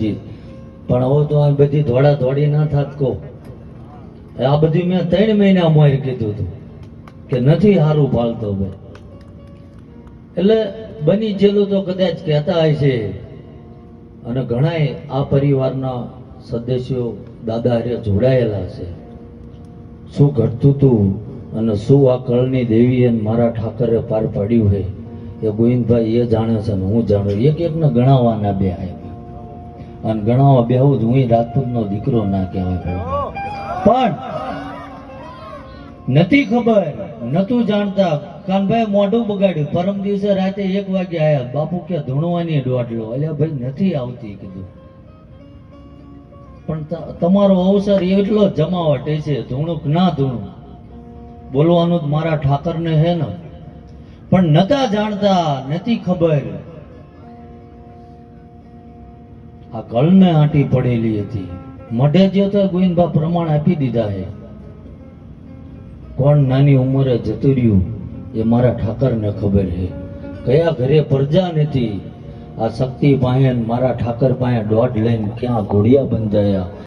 હજી, પણ હવે તો આ બધી ધોળા ધોળી ના થાત કો. આ બધી મેં 3 મહિના મોર કીધું હતું કે નથી સારું ફાલતો ભાઈ. એટલે બની ગયેલું તો કદાચ કહેતા હશે, અને ઘણાય આ પરિવારના સદસ્યો દાદા હારે જોડાયેલા છે. શું ઘટતું હતું અને શું આ કળની દેવીએ મારા ઠાકરે પાર પાડ્યું છે એ ગોવિંદભાઈ એ જાણે છે ને હું જાણું. એક એકને ગણાવવાના બે આવ્યા, અને ગણાવવા બેહું જ. હું રાજપૂતનો દીકરો ના કહેવાય, પણ નથી ખબર, નતું જાણતા. કાનભાઈ મોઢું બગાડ્યું. પરમ દિવસે રાતે 1 વાગે આયા. બાપુ કે ધૂણવાની દોઢ લો. અલ્યા ભાઈ નથી આવતી કીધું, પણ તમારો અવસર એટલો જમાવટ છે, ધૂણું ના ધૂણું બોલવાનું જ મારા ઠાકરને હે ને. પણ નતા જાણતા, નથી ખબર. આ કળને આંટી પડેલી હતી. મઢે જે તો ગોવિંદભા પ્રમાણ આપી દીધા છે. કોણ નાની ઉંમરે જતું રહ્યું એ મારા ઠાકરને ખબર છે. કયા ઘરે પ્રજા નથી, આ શક્તિ પાસે મારા ઠાકર પાસે દોઢ લઈને ક્યાં ઘોડિયા બંધાયા.